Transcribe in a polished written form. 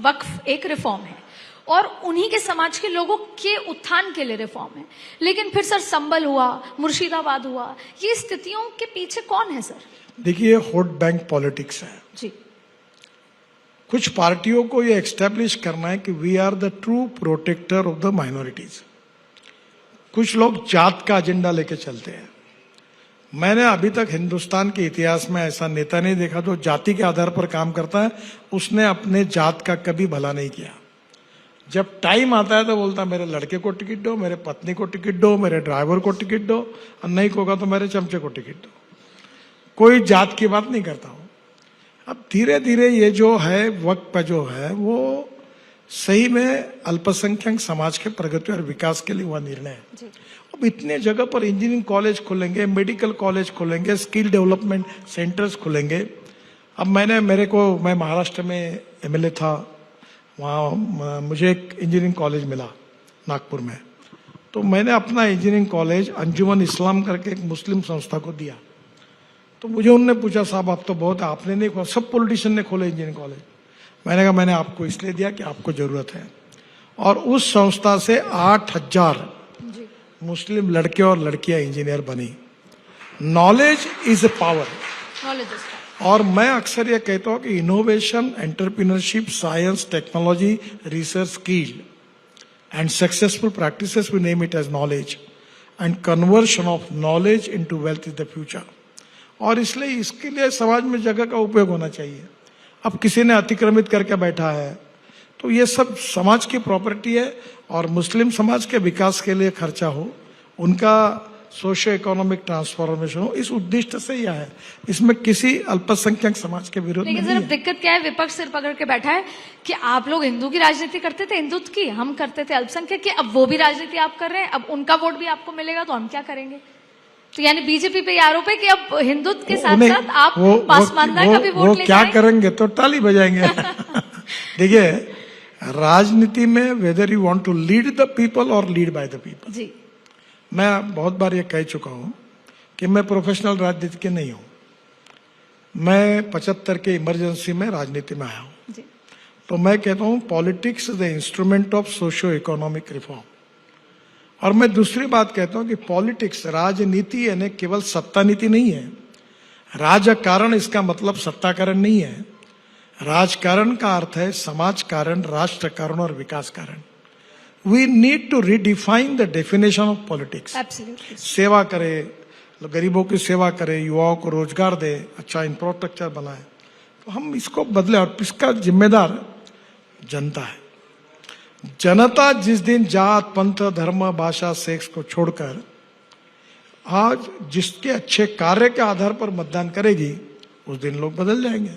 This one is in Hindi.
वक्फ एक रिफॉर्म है और उन्हीं के समाज के लोगों के उत्थान के लिए रिफॉर्म है। लेकिन फिर सर संबल हुआ, मुर्शिदाबाद हुआ, ये स्थितियों के पीछे कौन है सर? देखिए, वोट बैंक पॉलिटिक्स है जी। कुछ पार्टियों को ये एक्स्टेब्लिश करना है कि we are the true protector of the minorities. कुछ लोग जात का एजेंडा लेके चलते हैं। मैंने अभी तक हिंदुस्तान के इतिहास में ऐसा नेता नहीं देखा जो जाति के आधार पर काम करता है। उसने अपने जात का कभी भला नहीं किया। जब टाइम आता है तो बोलता है मेरे लड़के को टिकट दो, मेरे पत्नी को टिकट दो, मेरे ड्राइवर को टिकट दो, और नहीं होगा तो मेरे चमचे को टिकट दो। कोई जात की बात नहीं करता हूं। अब धीरे धीरे ये जो है वक्त जो है वो सही में अल्पसंख्यक समाज के प्रगति और विकास के लिए हुआ निर्णय है। अब इतने जगह पर इंजीनियरिंग कॉलेज खुलेंगे, मेडिकल कॉलेज खुलेंगे, स्किल डेवलपमेंट सेंटर्स खुलेंगे। अब मैं महाराष्ट्र में एमएलए था, वहाँ मुझे एक इंजीनियरिंग कॉलेज मिला नागपुर में। तो मैंने अपना इंजीनियरिंग कॉलेज अंजुमन इस्लाम करके एक मुस्लिम संस्था को दिया। तो मुझे उन्होंने पूछा, साहब आप तो बहुत, आपने नहीं खोला, सब पॉलिटिशियन ने खोले इंजीनियरिंग कॉलेज। मैंने कहा मैंने आपको इसलिए दिया कि आपको जरूरत है। और उस संस्था से 8000 मुस्लिम लड़के और लड़कियां इंजीनियर बनी। Knowledge is a power. और मैं अक्सर ये कहता हूं कि innovation, entrepreneurship, science, technology, research, skill and successful practices, we name it as knowledge, and conversion of knowledge into wealth is the future. और इसलिए इसके लिए समाज में जगह का उपयोग होना चाहिए। अब किसी ने अतिक्रमित करके बैठा है तो ये सब समाज की प्रॉपर्टी है, और मुस्लिम समाज के विकास के लिए खर्चा हो, उनका सोशियो इकोनॉमिक ट्रांसफॉर्मेशन हो, इस उद्देश्य से यह है। इसमें किसी अल्पसंख्यक समाज के विरोध में नहीं है। लेकिन सर दिक्कत क्या है, विपक्ष सिर पकड़ के बैठा है कि आप लोग हिंदू की राजनीति करते थे, हिंदुत्व की, हम करते थे अल्पसंख्यक की, अब वो भी राजनीति आप कर रहे हैं, अब उनका वोट भी आपको मिलेगा तो हम क्या करेंगे? तो यानी बीजेपी पे आरोप है कि अब हिंदुत्व के साथ साथ आप पासवानदा का भी वोट ले क्या करेंगे तो ताली बजाएंगे। देखिए, राजनीति में whether you want to lead the people और लीड बाय द पीपल। जी। मैं बहुत बार ये कह चुका हूं कि मैं प्रोफेशनल राजनीति के नहीं हूं। मैं 75 के इमरजेंसी में राजनीति में आया हूं। जी। तो मैं कहता हूं politics is the instrument of socio economic reform. और मैं दूसरी बात कहता हूं कि पॉलिटिक्स, राजनीति यानी केवल सत्ता नीति नहीं है। राजकारण इसका मतलब सत्ताकरण नहीं है। राजकारण का अर्थ है समाज कारण, राष्ट्र कारण और विकास कारण। We need to redefine the definition of politics. सेवा करे, गरीबों की सेवा करे, युवाओं को रोजगार दे, अच्छा इंफ्रास्ट्रक्चर बनाए, तो हम इसको बदले। और इसका जिम्मेदार जनता है। जनता जिस दिन जात, पंथ, धर्म, भाषा, सेक्स को छोड़कर आज जिसके अच्छे कार्य के आधार पर मतदान करेगी, उस दिन लोग बदल जाएंगे।